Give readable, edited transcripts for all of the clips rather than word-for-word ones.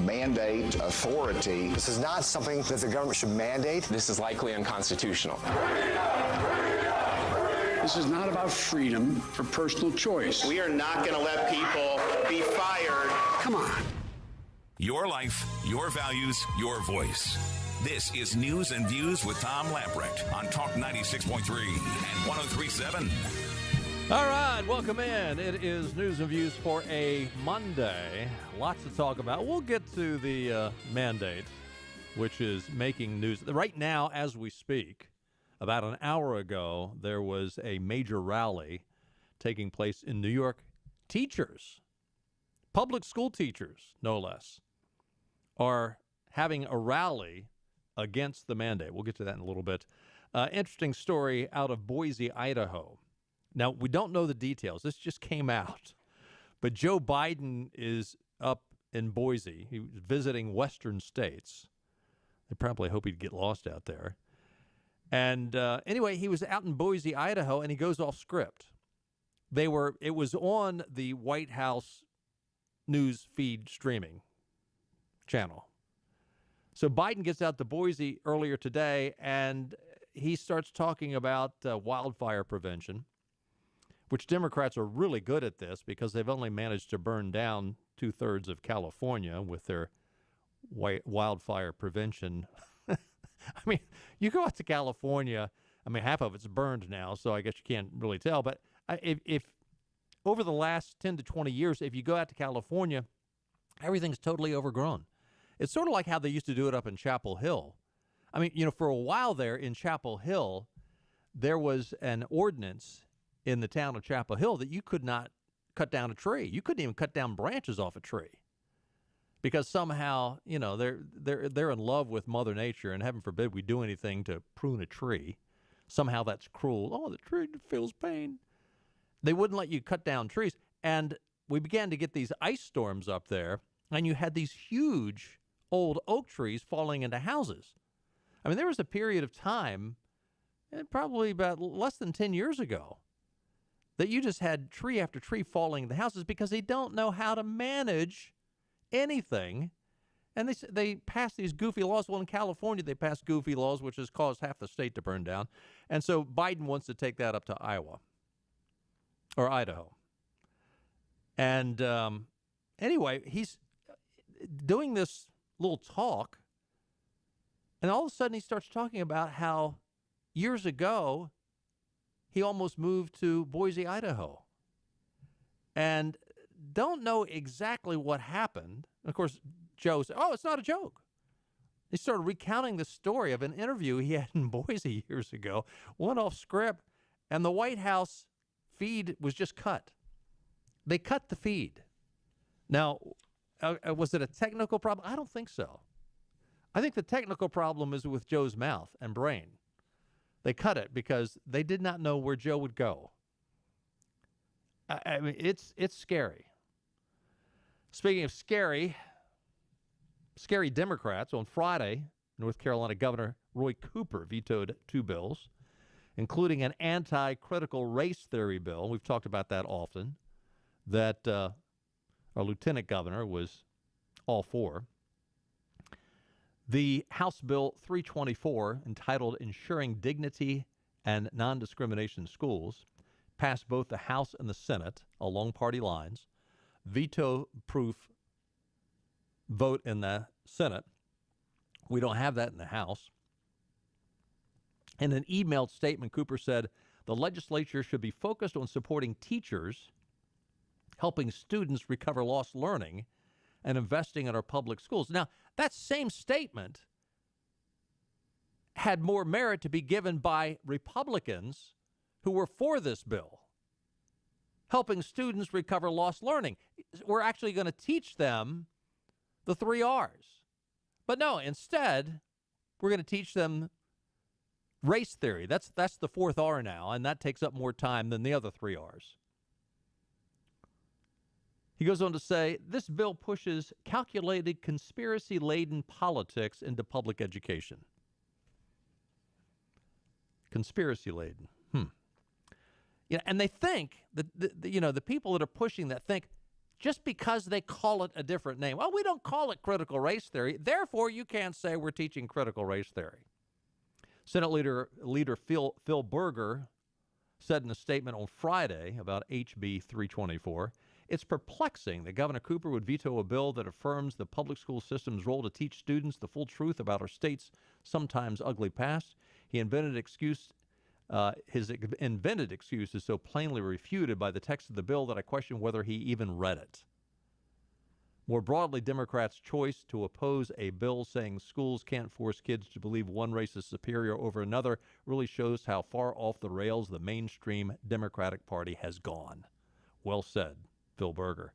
mandate authority. This is not something that the government should mandate. This is likely unconstitutional. This is not about freedom for personal choice. We are not going to let people be fired. Come on. Your life, your values, your voice. This is News and Views with Tom Lamprecht on Talk 96.3 and 103.7. All right, welcome in. It is News and Views for a Monday. Lots to talk about. We'll get to the mandate, which is making news. Right now, as we speak, about an hour ago, there was a major rally taking place in New York. Teachers, public school teachers, no less, are having a rally against the mandate. We'll get to that in a little bit. Interesting story out of Boise, Idaho. Now, we don't know the details. This just came out. But Joe Biden is up in Boise. He was visiting western states. They probably hope he'd get lost out there. And anyway, he was out in Boise, Idaho, and he goes off script. It was on the White House news feed streaming channel. So Biden gets out to Boise earlier today, and he starts talking about wildfire prevention, which Democrats are really good at this because they've only managed to burn down 2/3 of California with their wildfire prevention. I mean, you go out to California, I mean, half of it's burned now, so I guess you can't really tell. But if over the last 10 to 20 years, if you go out to California, everything's totally overgrown. It's sort of like how they used to do it up in Chapel Hill. I mean, you know, for a while there in Chapel Hill, there was an ordinance in the town of Chapel Hill that you could not cut down a tree. You couldn't even cut down branches off a tree because somehow, you know, they're in love with Mother Nature, and heaven forbid we do anything to prune a tree. Somehow that's cruel. Oh, the tree feels pain. They wouldn't let you cut down trees. And we began to get these ice storms up there, and you had these huge old oak trees falling into houses. I mean, there was a period of time, probably about less than 10 years ago, that you just had tree after tree falling into houses because they don't know how to manage anything. And they pass these goofy laws. Well, in California, they passed goofy laws, which has caused half the state to burn down. And so Biden wants to take that up to Iowa or Idaho. And anyway, he's doing this little talk, and all of a sudden he starts talking about how years ago he almost moved to Boise, Idaho, and don't know exactly what happened. Of course, Joe said, oh, it's not a joke. He started recounting the story of an interview he had in Boise years ago, went off script, and the White House feed was just cut. They cut the feed. Now, was it a technical problem? I don't think so. I think the technical problem is with Joe's mouth and brain. They cut it because they did not know where Joe would go. I mean, it's scary. Speaking of scary Democrats, on Friday, North Carolina Governor Roy Cooper vetoed 2 bills, including an anti-critical race theory bill. We've talked about that often, that our lieutenant governor was all for. The House Bill 324, entitled Ensuring Dignity and Non-Discrimination in Schools, passed both the House and the Senate along party lines. Veto-proof vote in the Senate. We don't have that in the House. In an emailed statement, Cooper said, the legislature should be focused on supporting teachers, helping students recover lost learning, and investing in our public schools. Now, that same statement had more merit to be given by Republicans who were for this bill, helping students recover lost learning. We're actually going to teach them the 3 R's. But no, instead, we're going to teach them race theory. That's the 4th R now, and that takes up more time than the other 3 R's. He goes on to say, this bill pushes calculated, conspiracy-laden politics into public education. Conspiracy-laden. Yeah, and they think that the people that are pushing that think just because they call it a different name. Well, we don't call it critical race theory. Therefore, you can't say we're teaching critical race theory. Senate Leader Phil Berger said in a statement on Friday about HB 324, it's perplexing that Governor Cooper would veto a bill that affirms the public school system's role to teach students the full truth about our state's sometimes ugly past. His invented excuse is so plainly refuted by the text of the bill that I question whether he even read it. More broadly, Democrats' choice to oppose a bill saying schools can't force kids to believe one race is superior over another really shows how far off the rails the mainstream Democratic Party has gone. Well said, Phil Berger.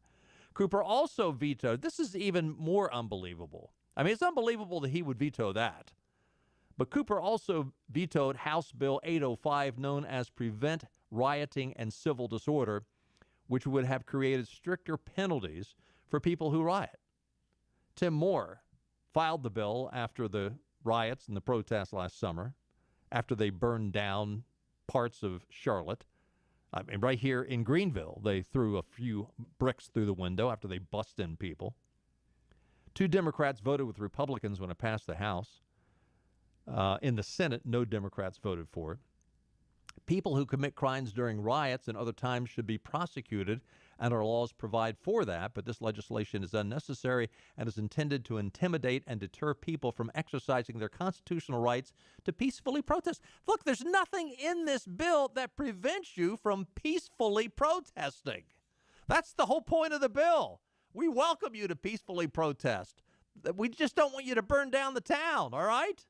Cooper also vetoed, this is even more unbelievable. I mean, it's unbelievable that he would veto that. But Cooper also vetoed House Bill 805, known as Prevent Rioting and Civil Disorder, which would have created stricter penalties for people who riot. Tim Moore filed the bill after the riots and the protests last summer, after they burned down parts of Charlotte. I mean, right here in Greenville, they threw a few bricks through the window after they bust in people. 2 Democrats voted with Republicans when it passed the House. In the Senate, no Democrats voted for it. People who commit crimes during riots and other times should be prosecuted, and our laws provide for that, but this legislation is unnecessary and is intended to intimidate and deter people from exercising their constitutional rights to peacefully protest. Look, there's nothing in this bill that prevents you from peacefully protesting. That's the whole point of the bill. We welcome you to peacefully protest. We just don't want you to burn down the town, all right?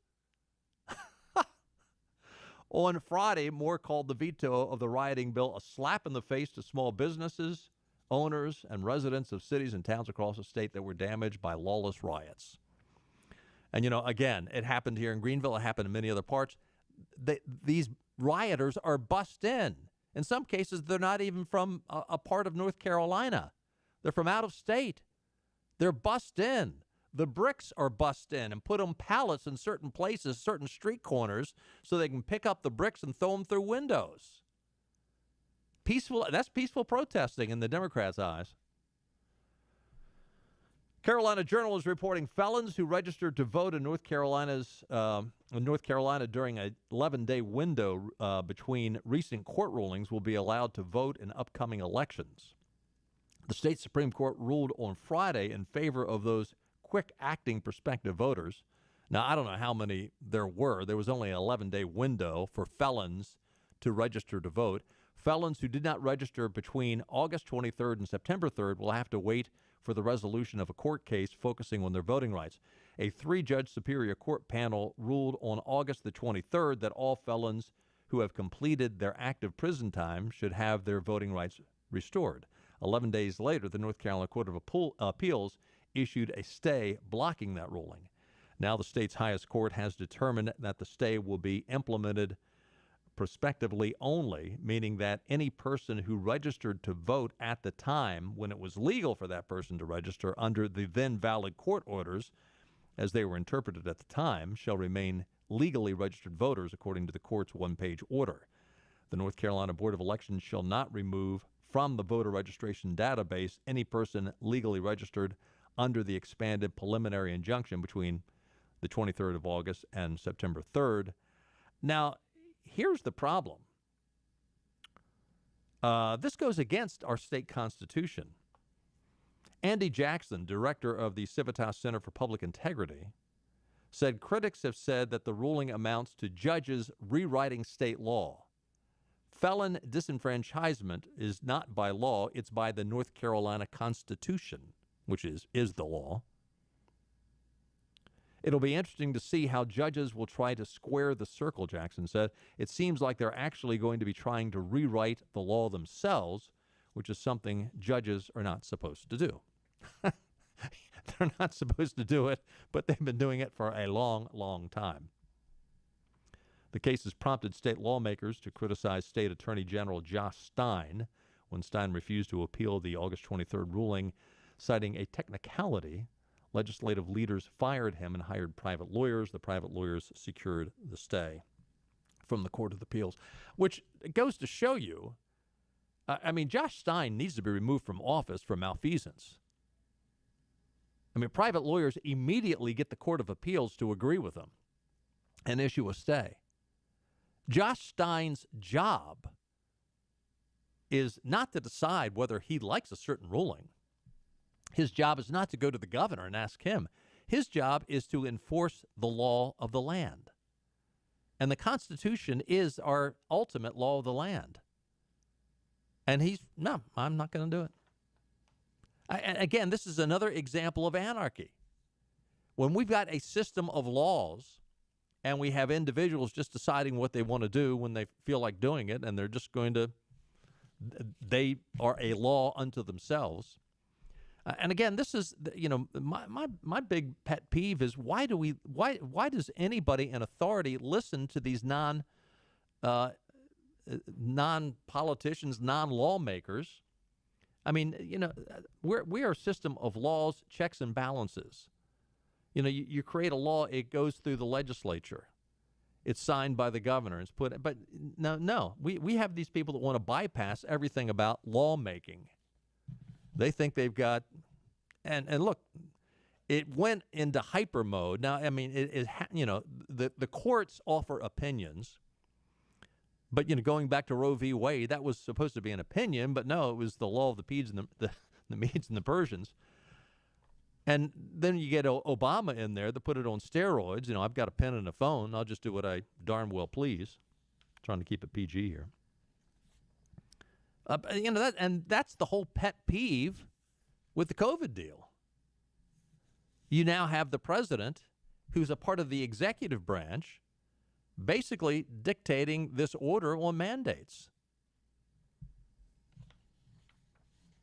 On Friday, Moore called the veto of the rioting bill a slap in the face to small businesses, owners, and residents of cities and towns across the state that were damaged by lawless riots. And, you know, again, it happened here in Greenville. It happened in many other parts. These rioters are bussed in. In some cases, they're not even from a part of North Carolina. They're from out of state. They're bussed in. The bricks are bussed in and put on pallets in certain places, certain street corners, so they can pick up the bricks and throw them through windows. That's peaceful protesting in the Democrats' eyes. Carolina Journal is reporting felons who registered to vote in North Carolina during an 11-day window between recent court rulings will be allowed to vote in upcoming elections. The state Supreme Court ruled on Friday in favor of those quick-acting prospective voters. Now, I don't know how many there were. There was only an 11-day window for felons to register to vote. Felons who did not register between August 23rd and September 3rd will have to wait for the resolution of a court case focusing on their voting rights. A 3-judge Superior Court panel ruled on August the 23rd that all felons who have completed their active prison time should have their voting rights restored. 11 days later, the North Carolina Court of Appeals issued a stay blocking that ruling. Now the state's highest court has determined that the stay will be implemented prospectively only, meaning that any person who registered to vote at the time when it was legal for that person to register under the then valid court orders, as they were interpreted at the time, shall remain legally registered voters according to the court's one-page order. The North Carolina Board of Elections shall not remove from the voter registration database any person legally registered under the expanded preliminary injunction between the 23rd of August and September 3rd. Now, here's the problem. This goes against our state constitution. Andy Jackson, director of the Civitas Center for Public Integrity, said critics have said that the ruling amounts to judges rewriting state law. Felon disenfranchisement is not by law, it's by the North Carolina Constitution, which is the law. It'll be interesting to see how judges will try to square the circle, Jackson said. It seems like they're actually going to be trying to rewrite the law themselves, which is something judges are not supposed to do. They're not supposed to do it, but they've been doing it for a long, long time. The case has prompted state lawmakers to criticize State Attorney General Josh Stein when Stein refused to appeal the August 23rd ruling, citing a technicality. Legislative leaders fired him and hired private lawyers. The private lawyers secured the stay from the Court of Appeals, which goes to show you I mean, Josh Stein needs to be removed from office for malfeasance. I mean, private lawyers immediately get the Court of Appeals to agree with them and issue a stay. Josh Stein's job is not to decide whether he likes a certain ruling. His job is not to go to the governor and ask him. His job is to enforce the law of the land. And the Constitution is our ultimate law of the land. And no, I'm not going to do it. Again, this is another example of anarchy. When we've got a system of laws and we have individuals just deciding what they want to do when they feel like doing it, and they're just going to, they are a law unto themselves. And again, this is, my big pet peeve is why does anybody in authority listen to these non-politicians, non-lawmakers? I mean, we are a system of laws, checks, and balances. You create a law, it goes through the legislature. It's signed by the governor. It's but no. We have these people that want to bypass everything about lawmaking. They think they've got, and look, it went into hyper mode. Now, I mean, the courts offer opinions. But, going back to Roe v. Wade, that was supposed to be an opinion, but no, it was the law of the Medes and the Medes and the Persians. And then you get Obama in there to put it on steroids. I've got a pen and a phone. I'll just do what I darn well please. Trying to keep it PG here. That's the whole pet peeve with the COVID deal. You now have the president, who's a part of the executive branch, basically dictating this order on mandates.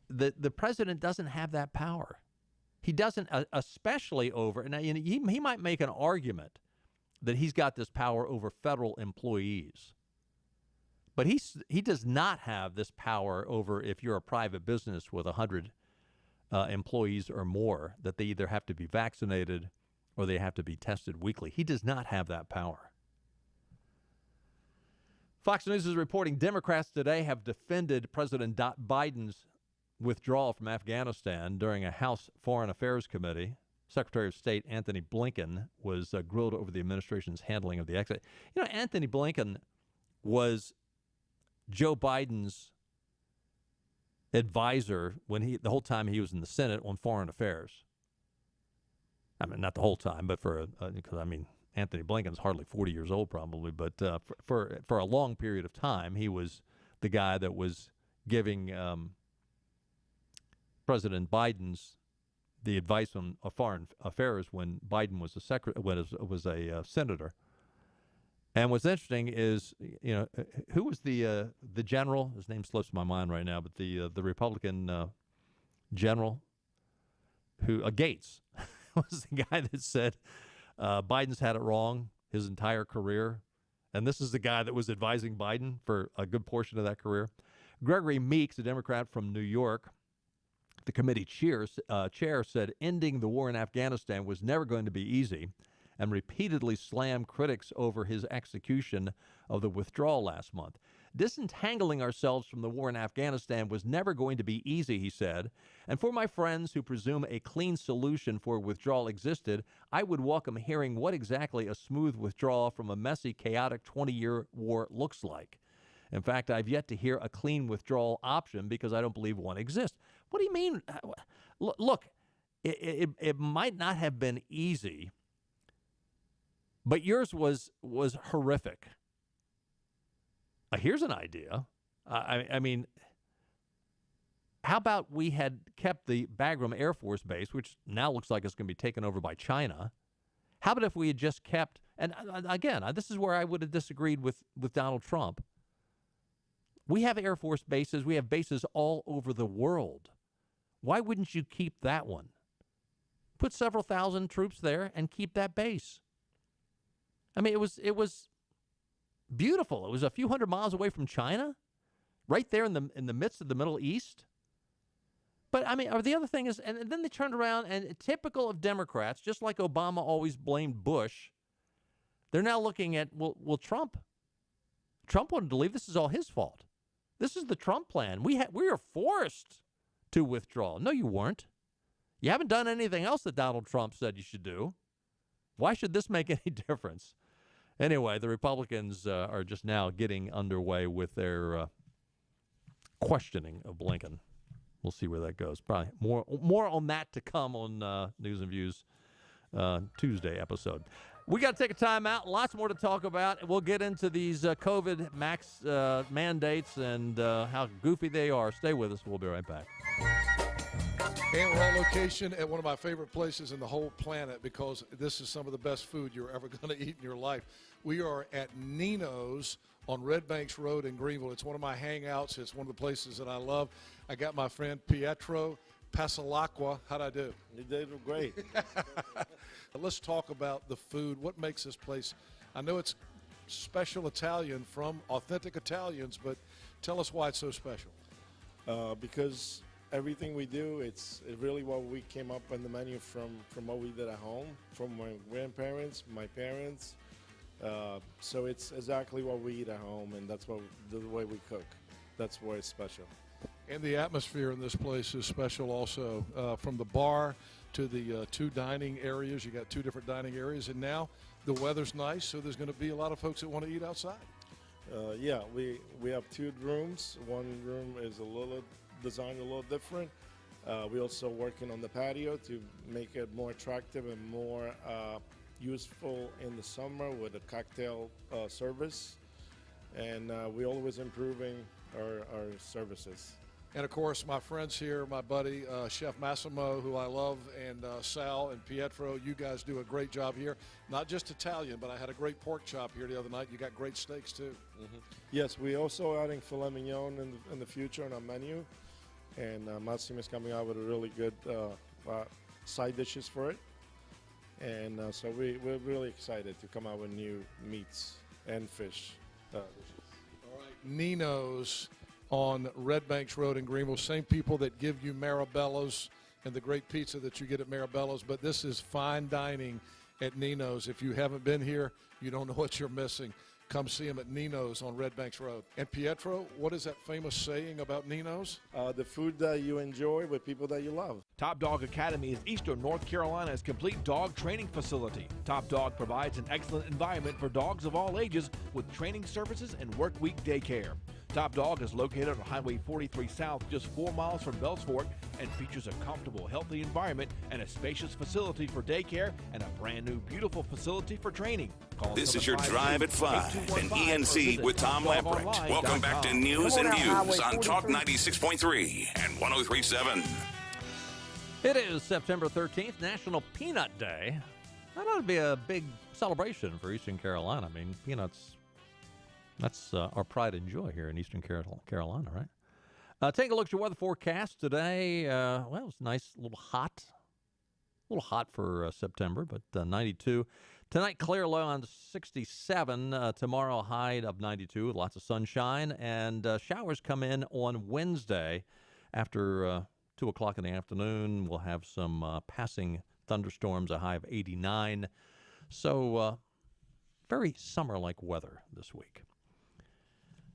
The president doesn't have that power. He doesn't, especially over, and he might make an argument that he's got this power over federal employees. But he does not have this power over, if you're a private business with 100 employees or more, that they either have to be vaccinated or they have to be tested weekly. He does not have that power. Fox News is reporting Democrats today have defended President Biden's withdrawal from Afghanistan during a House Foreign Affairs Committee. Secretary of State Anthony Blinken was grilled over the administration's handling of the exit. Anthony Blinken was Joe Biden's advisor the whole time he was in the Senate on foreign affairs. I mean, not the whole time, but because Anthony Blinken's hardly 40 years old probably, but for a long period of time, he was the guy that was giving President Biden's the advice on foreign affairs when Biden was a senator. And what's interesting is, who was the general? His name slips my mind right now, but the Republican general who Gates was the guy that said Biden's had it wrong his entire career, and this is the guy that was advising Biden for a good portion of that career. Gregory Meeks, a Democrat from New York, the committee chair, said ending the war in Afghanistan was never going to be easy, and repeatedly slammed critics over his execution of the withdrawal last month. Disentangling ourselves from the war in Afghanistan was never going to be easy, he said. And for my friends who presume a clean solution for withdrawal existed, I would welcome hearing what exactly a smooth withdrawal from a messy, chaotic 20-year war looks like. In fact, I've yet to hear a clean withdrawal option because I don't believe one exists. What do you mean? Look, it might not have been easy, but yours was horrific. Here's an idea. I mean, how about we had kept the Bagram Air Force Base, which now looks like it's going to be taken over by China? How about if we had just kept, and again, this is where I would have disagreed with Donald Trump. We have Air Force bases. We have bases all over the world. Why wouldn't you keep that one? Put several thousand troops there and keep that base. I mean, it was beautiful. It was a few hundred miles away from China, right there in the midst of the Middle East. But I mean, the other thing is, and then they turned around and typical of Democrats, just like Obama always blamed Bush, they're now looking at well, Trump wanted to leave. This is all his fault. This is the Trump plan. We are forced to withdraw. No, you weren't. You haven't done anything else that Donald Trump said you should do. Why should this make any difference? Anyway, the Republicans are just now getting underway with their questioning of Blinken. We'll see where that goes. Probably more on that to come on News and Views Tuesday episode. We got to take a time out. Lots more to talk about. We'll get into these COVID max mandates and how goofy they are. Stay with us. We'll be right back. And we're on location at one of my favorite places in the whole planet because this is some of the best food you're ever going to eat in your life. We are at Nino's on Red Banks Road in Greenville. It's one of my hangouts. It's one of the places that I love. I got my friend Pietro Pasalacqua. How'd I do? You did great. Let's talk about the food. What makes this place? I know it's special Italian from authentic Italians, but tell us why it's so special. Because everything we do, it's really what we came up on the menu from what we did at home, from my grandparents, my parents. So it's exactly what we eat at home, and that's the way we cook. That's why it's special. And the atmosphere in this place is special also. From the bar to the two dining areas. You got two different dining areas, and now the weather's nice, so there's going to be a lot of folks that want to eat outside. Yeah, we have two rooms. One room is designed a little different. We're also working on the patio to make it more attractive and more useful in the summer with a cocktail service. And we're always improving our services. And, of course, my friends here, my buddy, Chef Massimo, who I love, and Sal and Pietro, you guys do a great job here. Not just Italian, but I had a great pork chop here the other night. You got great steaks, too. Mm-hmm. Yes, we're also adding filet mignon in the future on our menu. And Massimo is coming out with a really good side dishes for it. And so we're really excited to come out with new meats and fish dishes. All right, Nino's on Red Banks Road in Greenville. Same people that give you Marabello's and the great pizza that you get at Marabello's, but this is fine dining at Nino's. If you haven't been here, you don't know what you're missing. Come see them at Nino's on Red Banks Road. And Pietro, what is that famous saying about Nino's? The food that you enjoy with people that you love. Top Dog Academy is Eastern North Carolina's complete dog training facility. Top Dog provides an excellent environment for dogs of all ages with training services and work week daycare. Top Dog is located on Highway 43 South, just 4 miles from Bells Fork, and features a comfortable, healthy environment and a spacious facility for daycare and a brand new, beautiful facility for training. This is your Drive at 5 and ENC with Tom Lamprecht. Welcome back to News and Views on Talk 96.3 and 103.7. It is September 13th, National Peanut Day. That ought to be a big celebration for Eastern Carolina. I mean, peanuts, that's our pride and joy here in Eastern Carolina, right? Take a look at your weather forecast today. Well, it's nice, a little hot for September, but 92. Tonight, clear low on 67. Tomorrow, high of 92 with lots of sunshine. And showers come in on Wednesday after 2 o'clock in the afternoon. We'll have some passing thunderstorms, a high of 89. So very summer-like weather this week.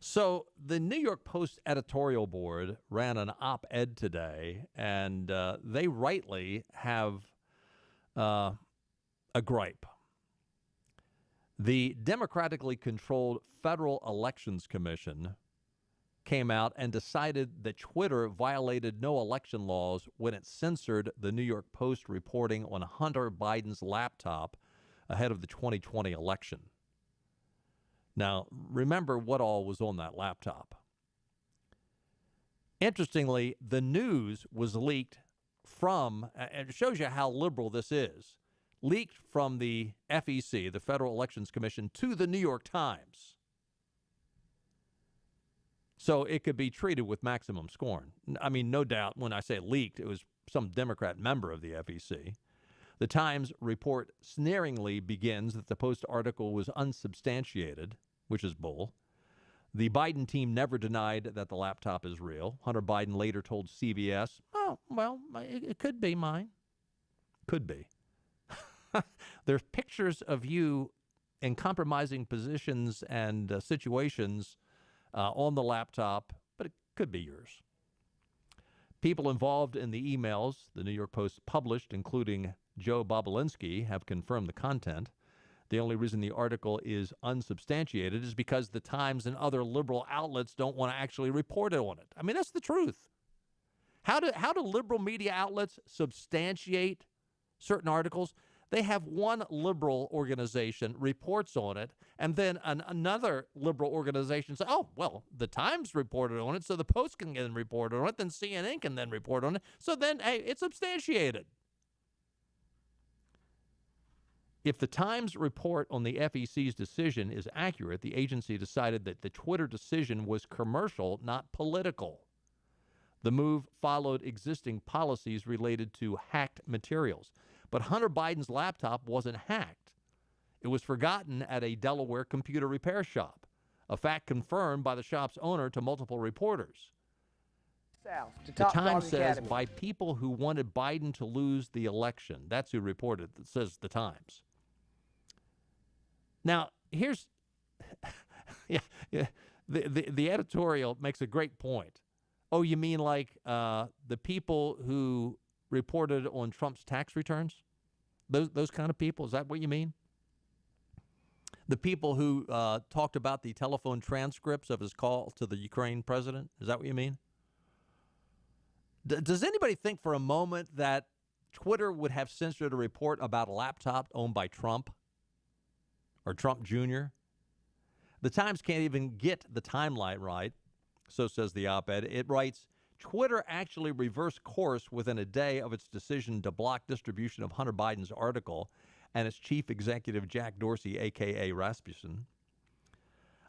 So the New York Post editorial board ran an op-ed today, and they rightly have a gripe. The democratically controlled Federal Elections Commission came out and decided that Twitter violated no election laws when it censored the New York Post reporting on Hunter Biden's laptop ahead of the 2020 election. Now, remember what all was on that laptop. Interestingly, the news was leaked from, and it shows you how liberal this is, leaked from the FEC, the Federal Elections Commission, to the New York Times. So it could be treated with maximum scorn. I mean, no doubt when I say leaked, it was some Democrat member of the FEC. The Times report sneeringly begins that the Post article was unsubstantiated, which is bull. The Biden team never denied that the laptop is real. Hunter Biden later told CBS, oh, well, it could be mine. Could be. There's pictures of you in compromising positions and situations on the laptop, but Could be yours. People involved in the emails the New York Post published, including Joe Bobulinski, have confirmed the content. The only reason the article is unsubstantiated is because the Times and other liberal outlets don't want to actually report on it. I mean, that's the truth. How do liberal media outlets substantiate certain articles? They have one liberal organization reports on it, and then another liberal organization says, oh, well, the Times reported on it, so the Post can then report on it, then CNN can then report on it. So then, hey, it's substantiated. If the Times report on the FEC's decision is accurate, the agency decided that the Twitter decision was commercial, not political. The move followed existing policies related to hacked materials. But Hunter Biden's laptop wasn't hacked. It was forgotten at a Delaware computer repair shop, a fact confirmed by the shop's owner to multiple reporters. The Times says by people who wanted Biden to lose the election. That's who reported. It says the Times. Now, here's the editorial makes a great point. Oh, you mean like the people who reported on Trump's tax returns? Those kind of people? Is that what you mean? The people who talked about the telephone transcripts of his call to the Ukraine president? Is that what you mean? Does anybody think for a moment that Twitter would have censored a report about a laptop owned by Trump or Trump Jr.? The Times can't even get the timeline right, so says the op-ed. It writes, Twitter actually reversed course within a day of its decision to block distribution of Hunter Biden's article and its chief executive, Jack Dorsey, a.k.a. Rasmussen.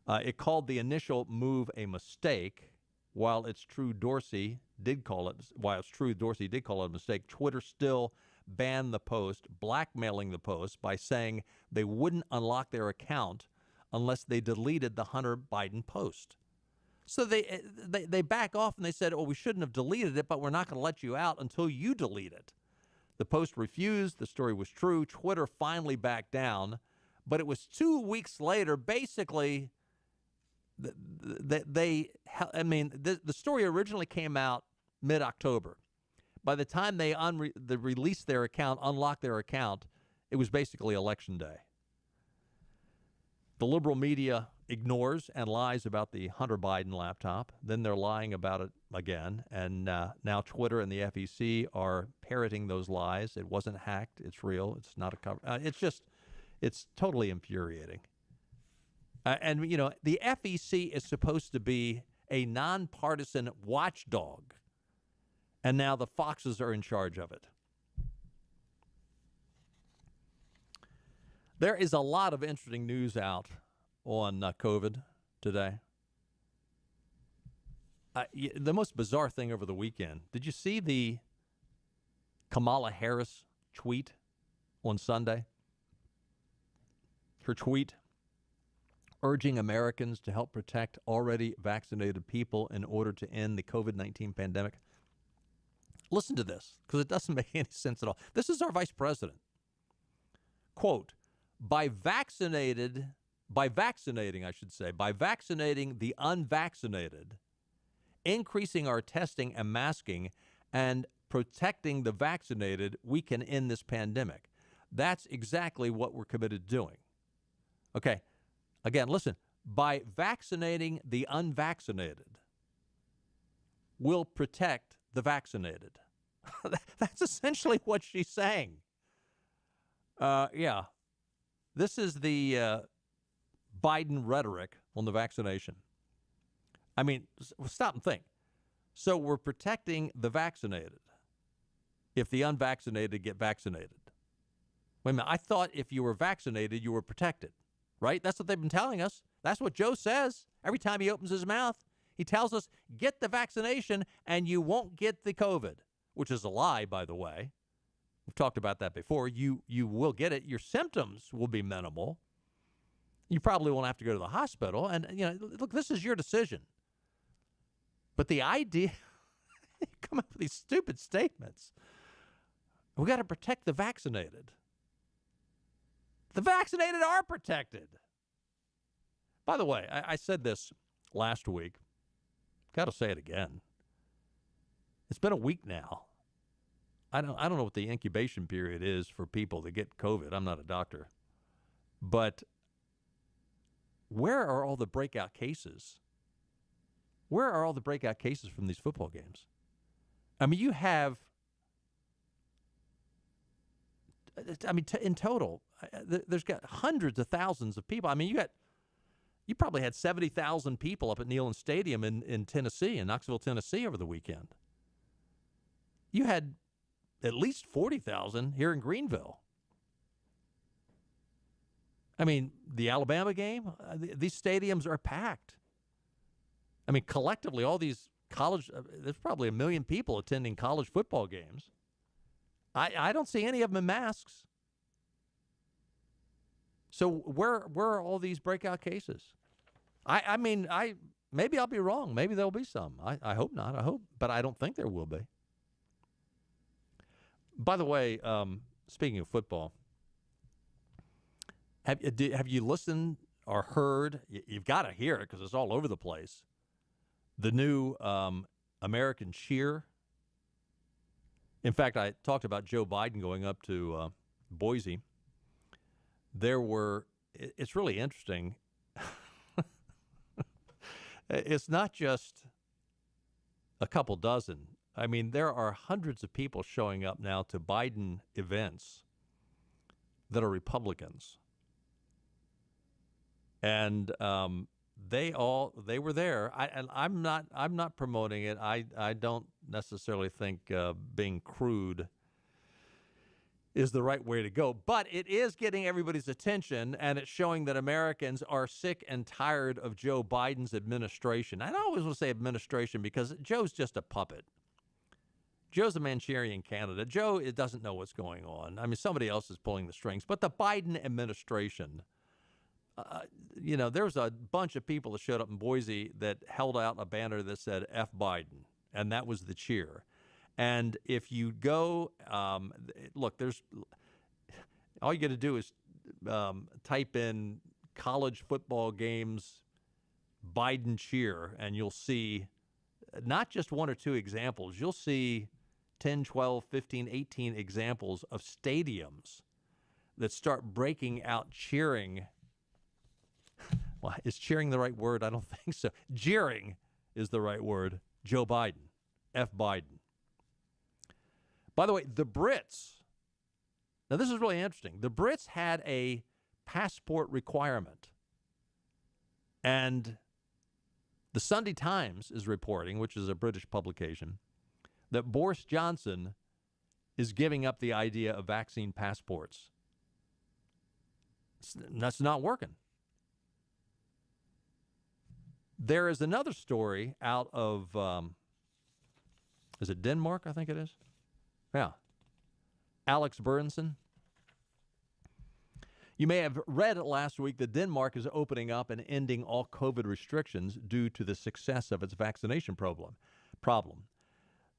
It called the initial move a mistake. While it's true Dorsey did call it a mistake, Twitter still banned the post, blackmailing the post by saying they wouldn't unlock their account unless they deleted the Hunter Biden post. So they back off and they said, oh, we shouldn't have deleted it, but we're not going to let you out until you delete it. The Post refused. The story was true. Twitter finally backed down, but it was 2 weeks later, basically, the story originally came out mid-October. By the time they released their account, unlocked their account, it was basically Election Day. The liberal media ignores and lies about the Hunter Biden laptop. Then they're lying about it again. And now Twitter and the FEC are parroting those lies. It wasn't hacked. It's real. It's not a cover. It's totally infuriating. And the FEC is supposed to be a nonpartisan watchdog. And now the foxes are in charge of it. There is a lot of interesting news out on COVID today. The most bizarre thing over the weekend, did you see the Kamala Harris tweet on Sunday? Her tweet urging Americans to help protect already vaccinated people in order to end the COVID-19 pandemic. Listen to this, because it doesn't make any sense at all. This is our vice president. Quote, by vaccinating the unvaccinated, increasing our testing and masking, and protecting the vaccinated, we can end this pandemic. That's exactly what we're committed to doing. Okay, again, listen. By vaccinating the unvaccinated, we'll protect the vaccinated. That's essentially what she's saying. Yeah. This is the Biden rhetoric on the vaccination. I mean, stop and think. So we're protecting the vaccinated if the unvaccinated get vaccinated. Wait a minute. I thought if you were vaccinated, you were protected, right? That's what they've been telling us. That's what Joe says. Every time he opens his mouth, he tells us, get the vaccination and you won't get the COVID, which is a lie, by the way. We've talked about that before. You will get it. Your symptoms will be minimal. You probably won't have to go to the hospital. And, look, this is your decision. But the idea, come up with these stupid statements. We got to protect the vaccinated. The vaccinated are protected. By the way, I said this last week, Got to say it again. It's been a week now. I don't know what the incubation period is for people that get COVID. I'm not a doctor. But where are all the breakout cases? Where are all the breakout cases from these football games? I mean, you have, in total, there's got hundreds of thousands of people. I mean, you probably had 70,000 people up at Neyland Stadium in Tennessee, in Knoxville, Tennessee over the weekend. You had at least 40,000 here in Greenville. I mean, the Alabama game, these stadiums are packed. I mean, collectively, all these there's probably 1 million people attending college football games. I don't see any of them in masks. So where are all these breakout cases? I mean, maybe I'll be wrong. Maybe there'll be some. I hope not. But I don't think there will be. By the way, speaking of football, have you listened or heard? You've got to hear it because it's all over the place. The new American cheer. In fact, I talked about Joe Biden going up to Boise. It's really interesting. It's not just a couple dozen. I mean, there are hundreds of people showing up now to Biden events that are Republicans. And they were there. I'm not promoting it. I don't necessarily think being crude is the right way to go. But it is getting everybody's attention, and it's showing that Americans are sick and tired of Joe Biden's administration. I always want to say administration because Joe's just a puppet. Joe's a Manchurian candidate. Joe doesn't know what's going on. I mean, somebody else is pulling the strings. But the Biden administration, there was a bunch of people that showed up in Boise that held out a banner that said F Biden, and that was the cheer. And if you go, look, there's all you got to do is type in college football games Biden cheer, and you'll see not just one or two examples. You'll see 10, 12, 15, 18 examples of stadiums that start breaking out cheering. Well, is cheering the right word? I don't think so. Jeering is the right word. Joe Biden. F Biden. By the way, the Brits, now this is really interesting. The Brits had a passport requirement. And the Sunday Times is reporting, which is a British publication, that Boris Johnson is giving up the idea of vaccine passports. That's not working. There is another story out of, is it Denmark, I think it is? Yeah. Alex Berenson. You may have read last week that Denmark is opening up and ending all COVID restrictions due to the success of its vaccination problem.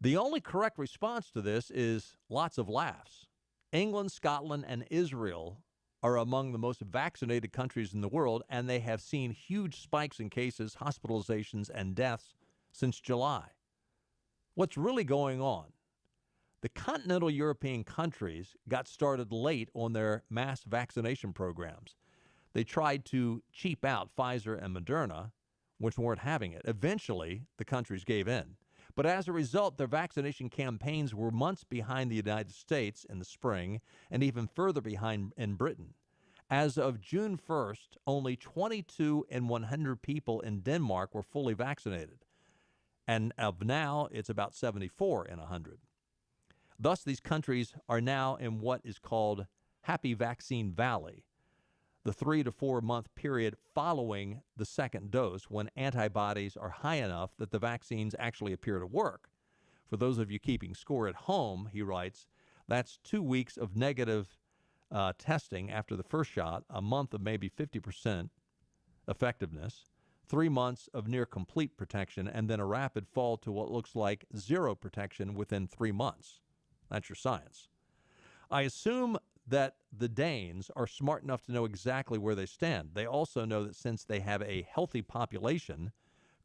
The only correct response to this is lots of laughs. England, Scotland, and Israel are among the most vaccinated countries in the world, and they have seen huge spikes in cases, hospitalizations, and deaths since July. What's really going on? The continental European countries got started late on their mass vaccination programs. They tried to cheap out Pfizer and Moderna, which weren't having it. Eventually, the countries gave in. But as a result, their vaccination campaigns were months behind the United States in the spring and even further behind in Britain. As of June 1st, only 22 in 100 people in Denmark were fully vaccinated. And of now, it's about 74 in 100. Thus, these countries are now in what is called Happy Vaccine Valley, the 3 to 4 month period following the second dose when antibodies are high enough that the vaccines actually appear to work. For those of you keeping score at home, he writes, that's 2 weeks of negative testing after the first shot, a month of maybe 50% effectiveness, 3 months of near complete protection, and then a rapid fall to what looks like zero protection within 3 months. That's your science. I assume that the Danes are smart enough to know exactly where they stand. They also know that since they have a healthy population,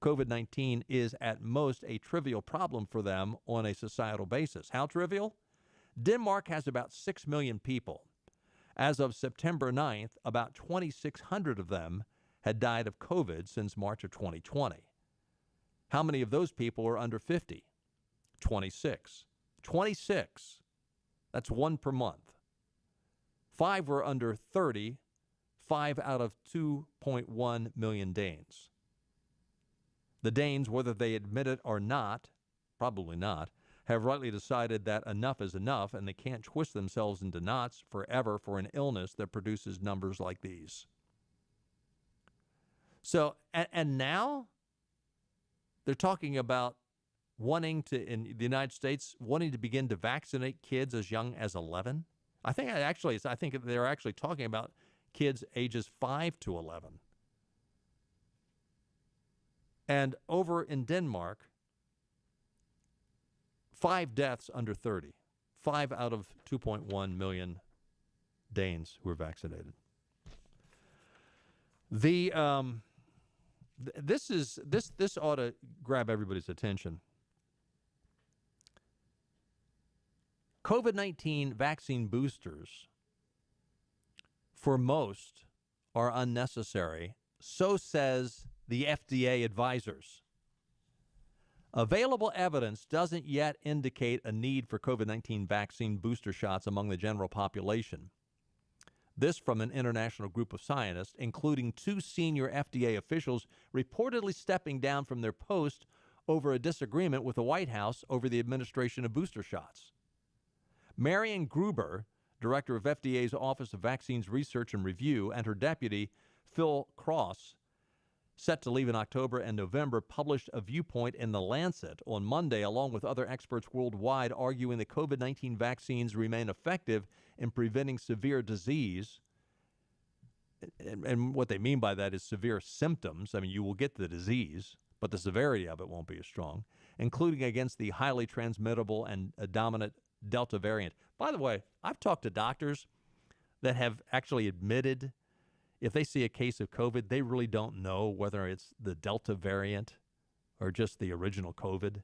COVID-19 is at most a trivial problem for them on a societal basis. How trivial? Denmark has about 6 million people. As of September 9th, about 2,600 of them had died of COVID since March of 2020. How many of those people are under 50? 26. 26. That's one per month. 5 were under 30, 5 out of 2.1 million Danes. The Danes, whether they admit it or not, probably not, have rightly decided that enough is enough, and they can't twist themselves into knots forever for an illness that produces numbers like these. So, and now they're talking about wanting to, in the United States, wanting to begin to vaccinate kids as young as 11. I think they're actually talking about kids ages 5 to 11. And over in Denmark, 5 deaths under 30. 5 out of 2.1 million Danes who are vaccinated. This ought to grab everybody's attention. COVID-19 vaccine boosters, for most, are unnecessary. So says the FDA advisors. Available evidence doesn't yet indicate a need for COVID-19 vaccine booster shots among the general population. This from an international group of scientists, including 2 senior FDA officials reportedly stepping down from their post over a disagreement with the White House over the administration of booster shots. Marian Gruber, director of FDA's Office of Vaccines Research and Review, and her deputy, Phil Cross, set to leave in October and November, published a viewpoint in The Lancet on Monday, along with other experts worldwide, arguing that COVID-19 vaccines remain effective in preventing severe disease. And what they mean by that is severe symptoms. I mean, you will get the disease, but the severity of it won't be as strong, including against the highly transmittable and dominant Delta variant. By the way, I've talked to doctors that have actually admitted if they see a case of COVID, they really don't know whether it's the Delta variant or just the original COVID.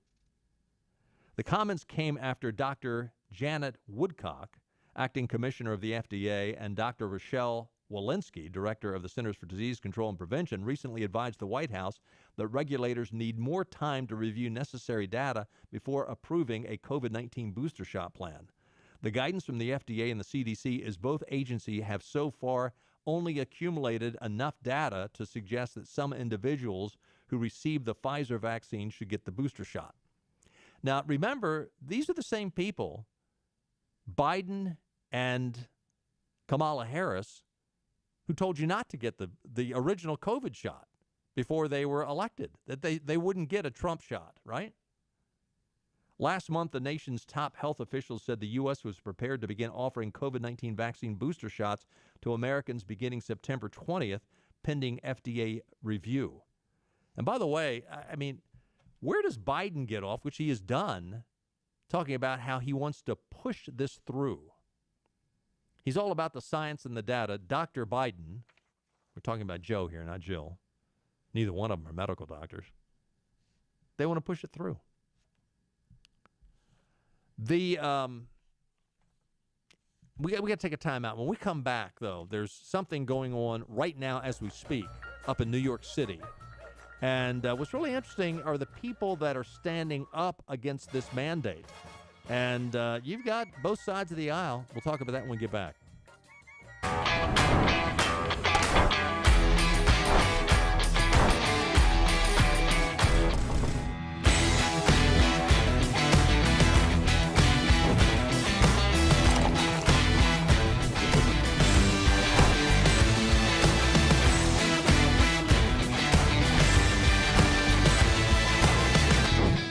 The comments came after Dr. Janet Woodcock, acting commissioner of the FDA, and Dr. Rochelle Walensky, director of the Centers for Disease Control and Prevention, recently advised the White House that regulators need more time to review necessary data before approving a COVID-19 booster shot plan. The guidance from the FDA and the CDC is both agencies have so far only accumulated enough data to suggest that some individuals who received the Pfizer vaccine should get the booster shot. Now, remember, these are the same people, Biden and Kamala Harris, who told you not to get the original COVID shot before they were elected, that they wouldn't get a Trump shot, right? Last month, the nation's top health officials said the U.S. was prepared to begin offering COVID-19 vaccine booster shots to Americans beginning September 20th, pending FDA review. And by the way, I mean, where does Biden get off, which he has done, talking about how he wants to push this through? He's all about the science and the data. Dr. Biden, we're talking about Joe here, not Jill. Neither one of them are medical doctors. They want to push it through. We got to take a time out. When we come back, though, there's something going on right now as we speak up in New York City. And what's really interesting are the people that are standing up against this mandate. And you've got both sides of the aisle. We'll talk about that when we get back.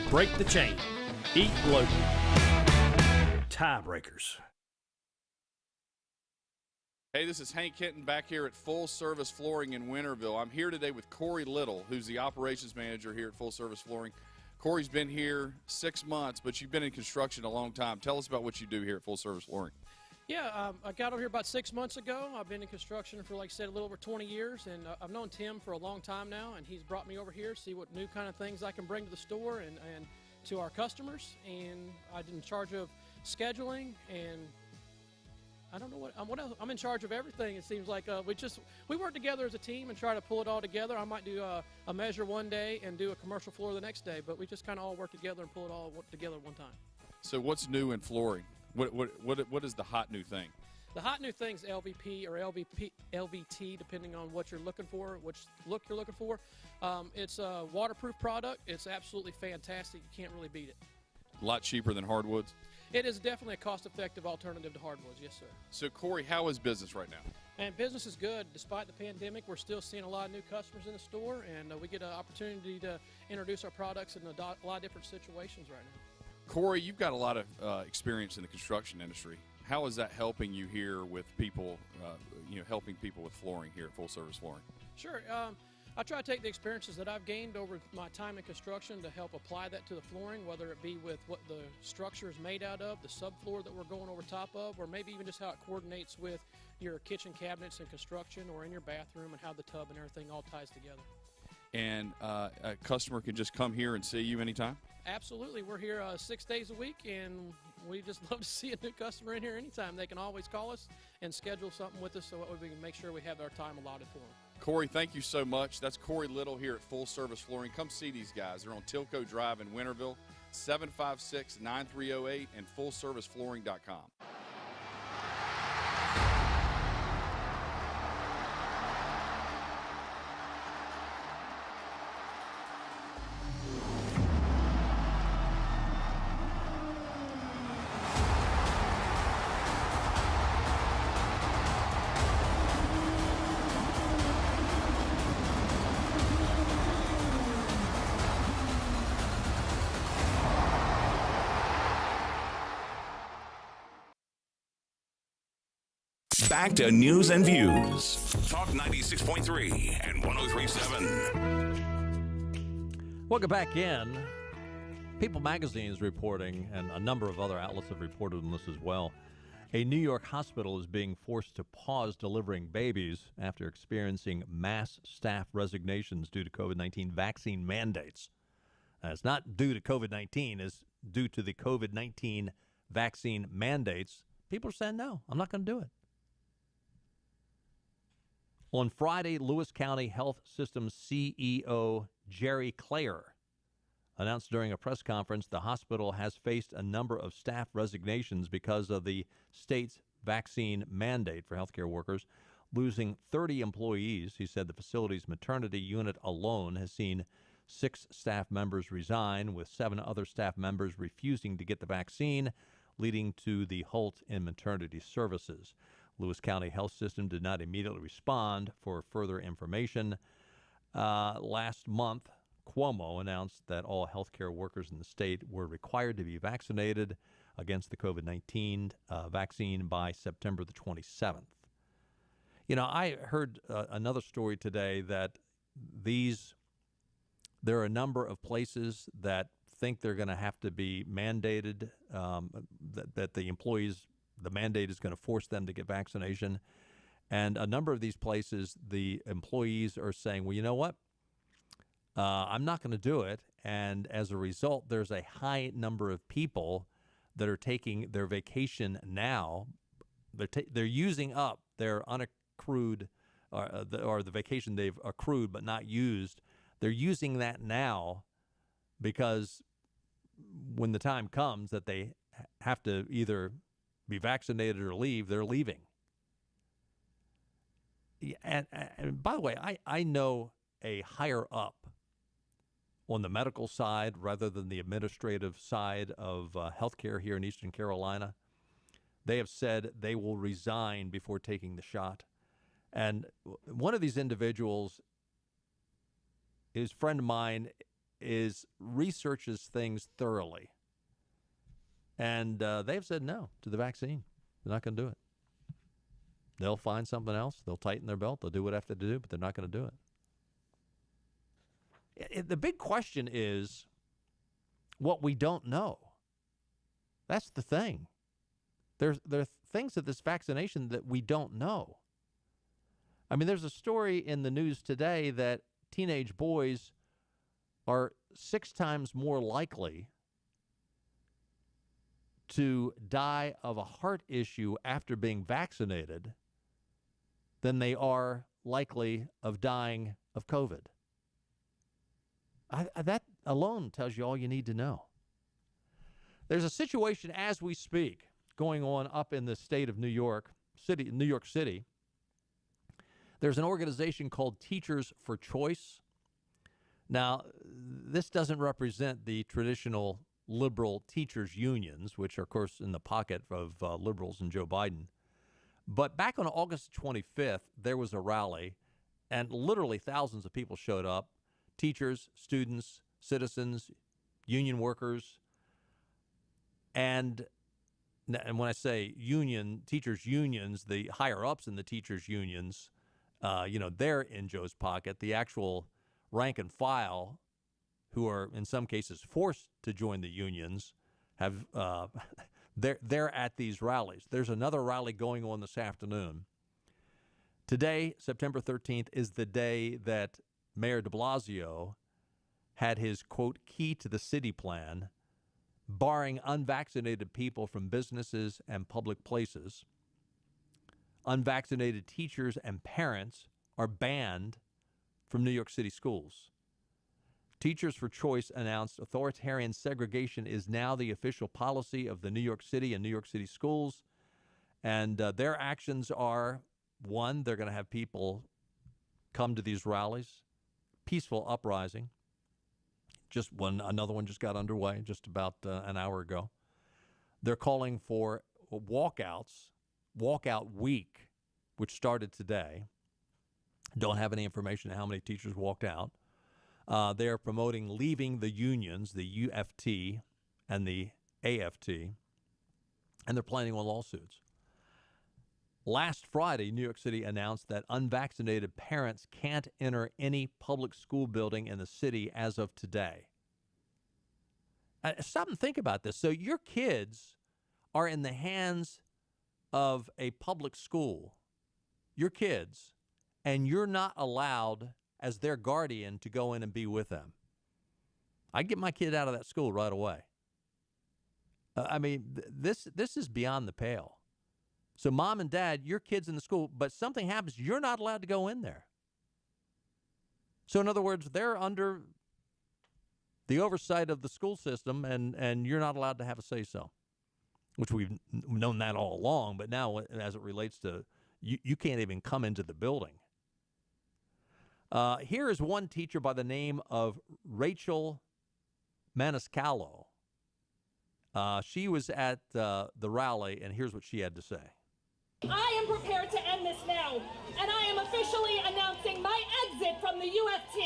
Break the chain. Eat local. Tiebreakers. Hey, this is Hank Hinton back here at Full Service Flooring in Winterville. I'm here today with Corey Little, who's the operations manager here at Full Service Flooring. Corey's been here 6 months, but you've been in construction a long time. Tell us about what you do here at Full Service Flooring. Yeah, I got over here about 6 months ago. I've been in construction for, like I said, a little over 20 years, and I've known Tim for a long time now, and he's brought me over here to see what new kind of things I can bring to the store and to our customers. And I'm in charge of scheduling, and I don't know what else. I'm in charge of everything. It seems like we work together as a team and try to pull it all together. I might do a measure one day and do a commercial floor the next day, but we just kind of all work together and pull it all together at one time. So what's new in flooring? What is the hot new thing? The hot new thing is LVP or LVT, depending on what you're looking for, which look you're looking for. It's a waterproof product. It's absolutely fantastic. You can't really beat it. A lot cheaper than hardwoods? It is definitely a cost-effective alternative to hardwoods, yes, sir. So, Corey, how is business right now? And business is good. Despite the pandemic, we're still seeing a lot of new customers in the store, and we get an opportunity to introduce our products in a lot of different situations right now. Corey, you've got a lot of experience in the construction industry. How is that helping you here with people, helping people with flooring here at Full Service Flooring? Sure. I try to take the experiences that I've gained over my time in construction to help apply that to the flooring, whether it be with what the structure is made out of, the subfloor that we're going over top of, or maybe even just how it coordinates with your kitchen cabinets in construction or in your bathroom and how the tub and everything all ties together. And a customer can just come here and see you anytime? Absolutely. We're here 6 days a week, and we just love to see a new customer in here anytime. They can always call us and schedule something with us so we can make sure we have our time allotted for them. Corey, thank you so much. That's Corey Little here at Full Service Flooring. Come see these guys. They're on Tilco Drive in Winterville, 756-9308 and fullserviceflooring.com. Back to news and views. Talk 96.3 and 103.7. Welcome back in. People Magazine is reporting, and a number of other outlets have reported on this as well. A New York hospital is being forced to pause delivering babies after experiencing mass staff resignations due to COVID-19 vaccine mandates. It's not due to COVID-19, it's due to the COVID-19 vaccine mandates. People are saying, no, I'm not going to do it. On Friday, Lewis County Health System CEO Jerry Clayer announced during a press conference the hospital has faced a number of staff resignations because of the state's vaccine mandate for healthcare workers, losing 30 employees. He said the facility's maternity unit alone has seen 6 staff members resign, with 7 other staff members refusing to get the vaccine, leading to the halt in maternity services. Lewis County Health System did not immediately respond for further information. Last month, Cuomo announced that all healthcare workers in the state were required to be vaccinated against the COVID-19 vaccine by September the 27th. You know, I heard another story today that there are a number of places that think they're going to have to be mandated, that the employees, the mandate is going to force them to get vaccination. And a number of these places, the employees are saying, well, you know what? I'm not going to do it. And as a result, there's a high number of people that are taking their vacation now. They're using up their unaccrued or the vacation they've accrued but not used. They're using that now because when the time comes that they have to either be vaccinated or leave, they're leaving. And by the way, I know a higher up on the medical side rather than the administrative side of healthcare here in Eastern Carolina. They have said they will resign before taking the shot. And one of these individuals, his friend of mine, researches things thoroughly. And they've said no to the vaccine. They're not going to do it. They'll find something else. They'll tighten their belt. They'll do what they have to do, but they're not going to do it. The big question is what we don't know. That's the thing. There are things of this vaccination that we don't know. I mean, there's a story in the news today that teenage boys are 6 times more likely to die of a heart issue after being vaccinated than they are likely of dying of COVID. That alone tells you all you need to know. There's a situation as we speak going on up in the state of New York City. There's an organization called Teachers for Choice. Now, this doesn't represent the traditional liberal teachers unions, which are, of course, in the pocket of liberals and Joe Biden. But back on August 25th, there was a rally, and literally thousands of people showed up. Teachers, students, citizens, union workers. And when I say union, teachers unions, the higher-ups in the teachers unions, they're in Joe's pocket. The actual rank and file, who are in some cases forced to join the unions, have they're at these rallies. There's another rally going on this afternoon. Today, September 13th, is the day that Mayor de Blasio had his, quote, key to the city plan, barring unvaccinated people from businesses and public places. Unvaccinated teachers and parents are banned from New York City schools. Teachers for Choice announced authoritarian segregation is now the official policy of the New York City and New York City schools. And their actions are, one, they're going to have people come to these rallies, peaceful uprising. Another one just got underway just about an hour ago. They're calling for walkout week, which started today. Don't have any information on how many teachers walked out. They are promoting leaving the unions, the UFT and the AFT, and they're planning on lawsuits. Last Friday, New York City announced that unvaccinated parents can't enter any public school building in the city as of today. Stop and think about this. So your kids are in the hands of a public school, your kids, and you're not allowed as their guardian to go in and be with them. I'd get my kid out of that school right away. This is beyond the pale. So mom and dad, your kid's in the school, but something happens, you're not allowed to go in there. So in other words, they're under the oversight of the school system, and you're not allowed to have a say-so, which we've known that all along, but now as it relates to, you can't even come into the building. Here is one teacher by the name of Rachel Maniscalco. She was at the rally, and here's what she had to say. I am prepared to end this now, and I am officially announcing my exit from the UFT.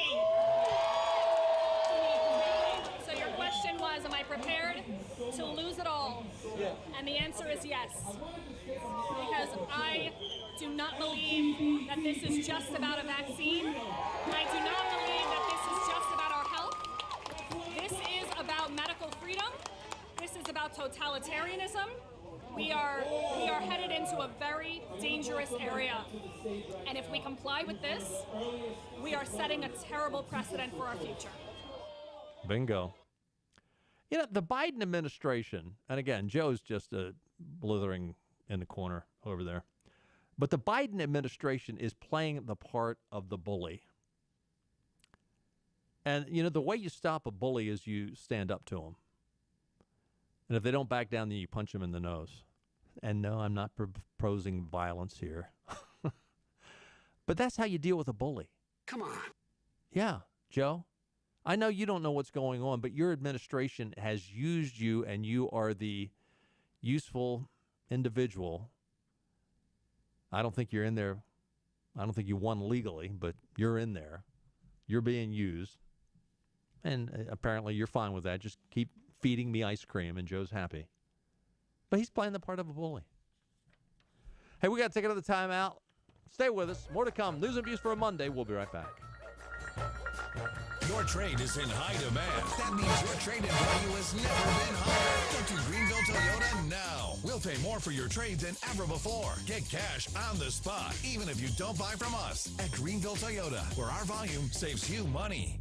So your question was, am I prepared to lose it all? Yeah. And the answer is yes. Because I do not believe that this is just about a vaccine. I do not believe that this is just about our health. This is about medical freedom. This is about totalitarianism. We are headed into a very dangerous area. And if we comply with this, we are setting a terrible precedent for our future. Bingo. You know, the Biden administration, and again, Joe's just blithering in the corner over there, but the Biden administration is playing the part of the bully. And, you know, the way you stop a bully is you stand up to him. And if they don't back down, then you punch them in the nose. And no, I'm not proposing violence here. But that's how you deal with a bully. Come on. Yeah, Joe. I know you don't know what's going on, but your administration has used you, and you are the useful individual. I don't think you're in there. I don't think you won legally, but you're in there. You're being used. And apparently you're fine with that. Just keep feeding me ice cream, and Joe's happy. But he's playing the part of a bully. Hey, we got to take another time out. Stay with us. More to come. News and views for a Monday. We'll be right back. Your trade is in high demand. That means your trade-in value has never been higher. Go to Greenville Toyota now. We'll pay more for your trade than ever before. Get cash on the spot, even if you don't buy from us. At Greenville Toyota, where our volume saves you money.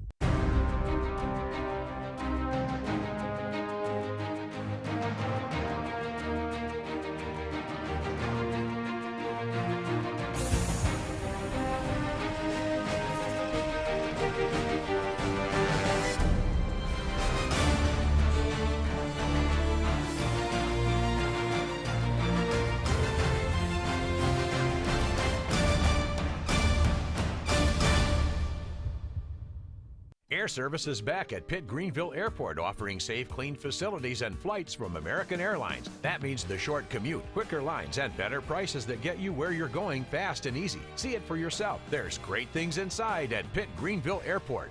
Air Service is back at Pitt Greenville Airport, offering safe, clean facilities and flights from American Airlines. That means the short commute, quicker lines, and better prices that get you where you're going fast and easy. See it for yourself. There's great things inside at Pitt Greenville Airport.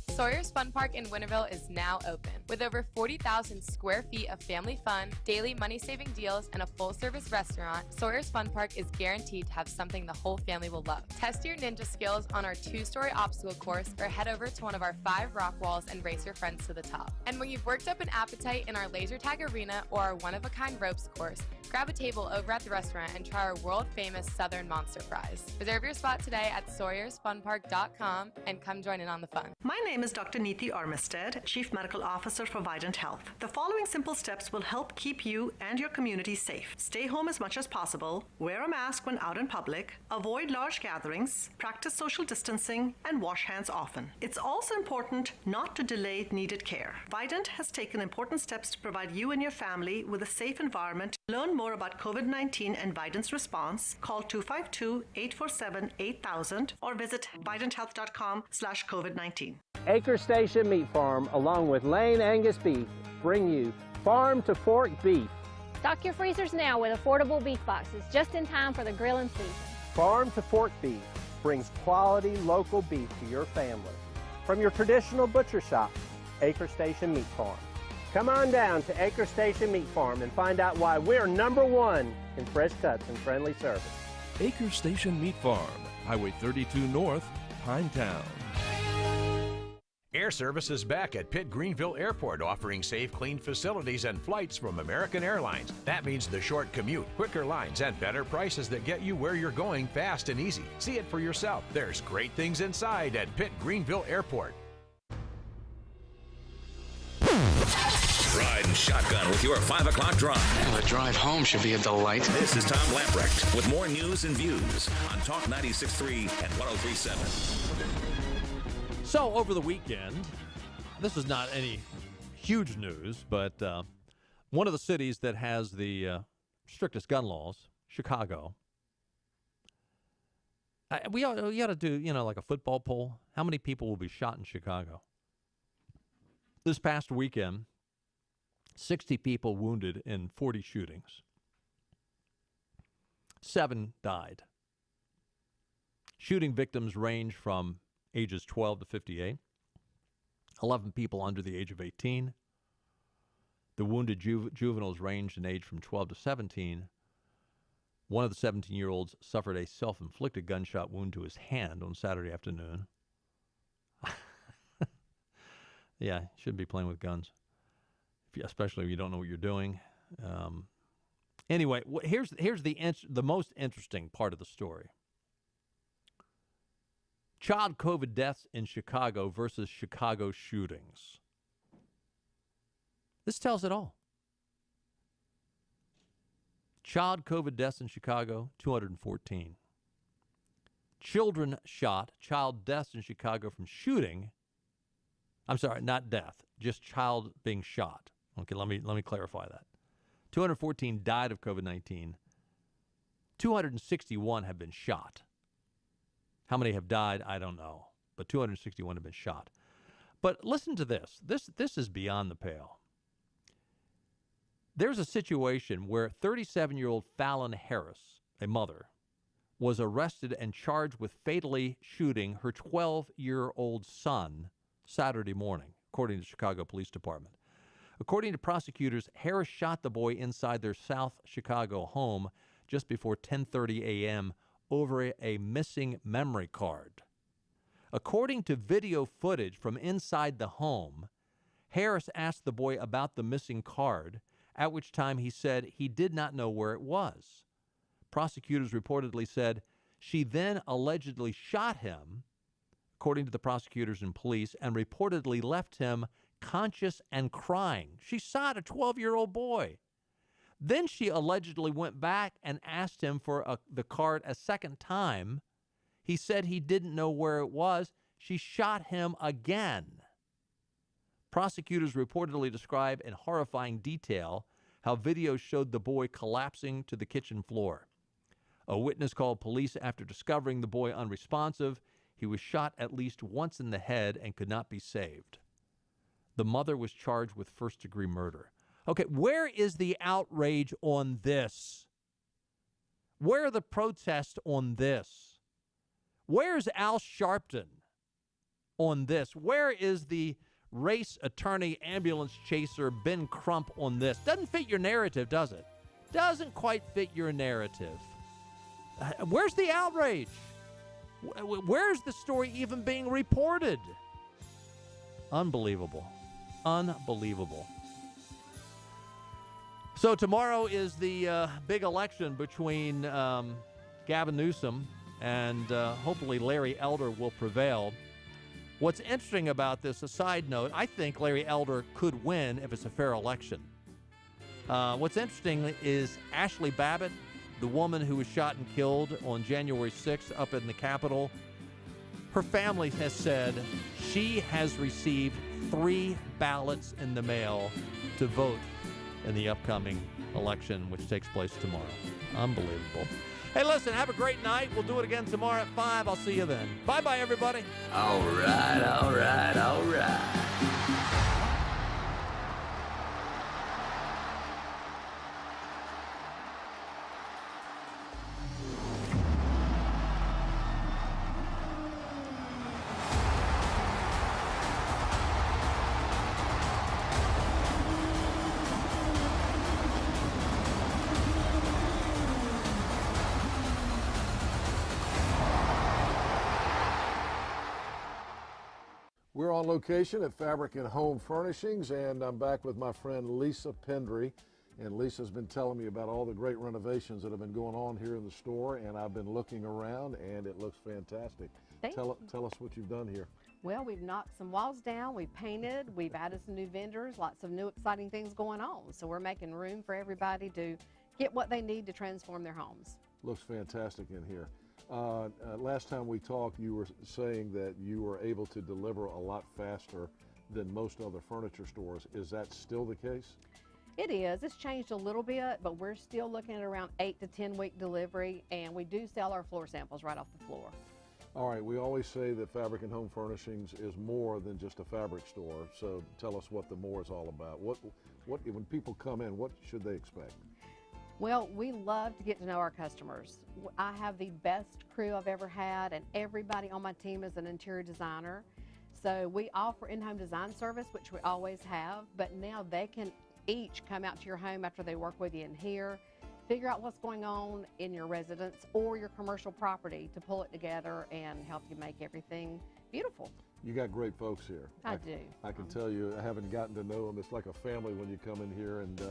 Sawyer's Fun Park in Winterville is now open. With over 40,000 square feet of family fun, daily money-saving deals, and a full-service restaurant, Sawyer's Fun Park is guaranteed to have something the whole family will love. Test your ninja skills on our 2-story obstacle course or head over to one of our 5 rock walls and race your friends to the top. And when you've worked up an appetite in our laser tag arena or our one-of-a-kind ropes course, grab a table over at the restaurant and try our world-famous Southern Monster Fries. Reserve your spot today at SawyersFunPark.com and come join in on the fun. My name is Dr. Neeti Armistead, Chief Medical Officer for Vidant Health. The following simple steps will help keep you and your community safe. Stay home as much as possible, wear a mask when out in public, avoid large gatherings, practice social distancing, and wash hands often. It's also important not to delay needed care. Vidant has taken important steps to provide you and your family with a safe environment. Learn more about COVID-19 and Vidant's response. Call 252-847-8000 or visit vidanthealth.com/COVID-19. Acre Station Meat Farm, along with Lane Angus Beef, bring you Farm to Fork Beef. Stock your freezers now with affordable beef boxes, just in time for the grilling season. Farm to Fork Beef brings quality local beef to your family. From your traditional butcher shop, Acre Station Meat Farm. Come on down to Acre Station Meat Farm and find out why we're #1 in fresh cuts and friendly service. Acre Station Meat Farm, Highway 32 North, Pinetown. Air Service is back at Pitt Greenville Airport, offering safe, clean facilities and flights from American Airlines. That means the short commute, quicker lines, and better prices that get you where you're going fast and easy. See it for yourself. There's great things inside at Pitt Greenville Airport. Ride and shotgun with your 5 o'clock drive. Well, the drive home should be a delight. This is Tom Lamprecht with more news and views on Talk 96.3 and 103.7. So over the weekend, this is not any huge news, but one of the cities that has the strictest gun laws, Chicago. We ought to do, like a football poll. How many people will be shot in Chicago? This past weekend, 60 people wounded in 40 shootings. 7 died. Shooting victims range from ages 12 to 58. 11 people under the age of 18. The wounded juveniles ranged in age from 12 to 17. One of the 17-year-olds suffered a self-inflicted gunshot wound to his hand on Saturday afternoon. Yeah, you shouldn't be playing with guns, especially if you don't know what you're doing. Anyway, here's the most interesting part of the story. Child COVID deaths in Chicago versus Chicago shootings. This tells it all. Child COVID deaths in Chicago, 214. Children shot, child deaths in Chicago from shooting. I'm sorry, not death, just child being shot. Okay, let me clarify that. 214 died of COVID-19. 261 have been shot. How many have died? I don't know. But 261 have been shot. But listen to this. This is beyond the pale. There's a situation where 37-year-old Fallon Harris, a mother, was arrested and charged with fatally shooting her 12-year-old son Saturday morning, according to the Chicago Police Department. According to prosecutors, Harris shot the boy inside their South Chicago home just before 10:30 a.m. over a missing memory card. According to video footage from inside the home, Harris asked the boy about the missing card, at which time he said he did not know where it was. Prosecutors reportedly said she then allegedly shot him, according to the prosecutors and police, and reportedly left him conscious and crying. She shot a 12-year-old boy. Then she allegedly went back and asked him for the card a second time. He said he didn't know where it was. She shot him again. Prosecutors reportedly describe in horrifying detail how video showed the boy collapsing to the kitchen floor. A witness called police after discovering the boy unresponsive. He was shot at least once in the head and could not be saved. The mother was charged with first-degree murder. Okay, where is the outrage on this? Where are the protests on this? Where's Al Sharpton on this? Where is the race attorney ambulance chaser Ben Crump on this? Doesn't fit your narrative, does it? Doesn't quite fit your narrative. Where's the outrage? Where's the story even being reported? Unbelievable. Unbelievable. So tomorrow is the big election between Gavin Newsom and hopefully Larry Elder will prevail. What's interesting about this, a side note, I think Larry Elder could win if it's a fair election. What's interesting is Ashley Babbitt, the woman who was shot and killed on January 6th up in the Capitol, her family has said she has received 3 ballots in the mail to vote in the upcoming election, which takes place tomorrow. Unbelievable. Hey, listen, have a great night. We'll do it again tomorrow at 5. I'll see you then. Bye-bye, everybody. All right, all right, all right. We're on location at Fabric and Home Furnishings, and I'm back with my friend Lisa Pendry. And Lisa's been telling me about all the great renovations that have been going on here in the store, and I've been looking around, and it looks fantastic. Tell us what you've done here. Well, we've knocked some walls down, we've painted, we've added some new vendors, lots of new exciting things going on. So we're making room for everybody to get what they need to transform their homes. Looks fantastic in here. Last time we talked, you were saying that you were able to deliver a lot faster than most other furniture stores. Is that still the case? It is. It's changed a little bit, but we're still looking at around 8 to 10 week delivery, and we do sell our floor samples right off the floor. All right, we always say that Fabric and Home Furnishings is more than just a fabric store, so tell us what the more is all about. When people come in, what should they expect? Well, we love to get to know our customers. I have the best crew I've ever had, and everybody on my team is an interior designer. So we offer in-home design service, which we always have, but now they can each come out to your home after they work with you in here, figure out what's going on in your residence or your commercial property to pull it together and help you make everything beautiful. You got great folks here. I do. I can tell you, I haven't gotten to know them. It's like a family when you come in here, and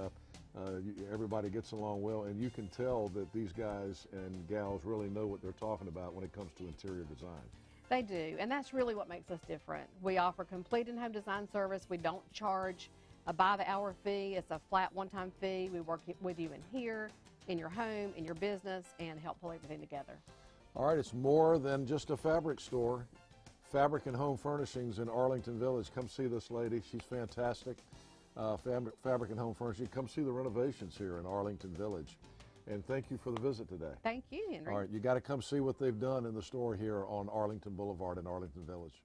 everybody gets along well, and you can tell that these guys and gals really know what they're talking about when it comes to interior design. They do, and that's really what makes us different. We offer complete in-home design service. We don't charge a by-the-hour fee. It's a flat one-time fee. We work with you in here, in your home, in your business, and help pull everything together. All right, it's more than just a fabric store. Fabric and Home Furnishings in Arlington Village. Come see this lady. She's fantastic. Fabric and Home Furnishings. Come see the renovations here in Arlington Village. And thank you for the visit today. Thank you, Henry. All right, you got to come see what they've done in the store here on Arlington Boulevard in Arlington Village.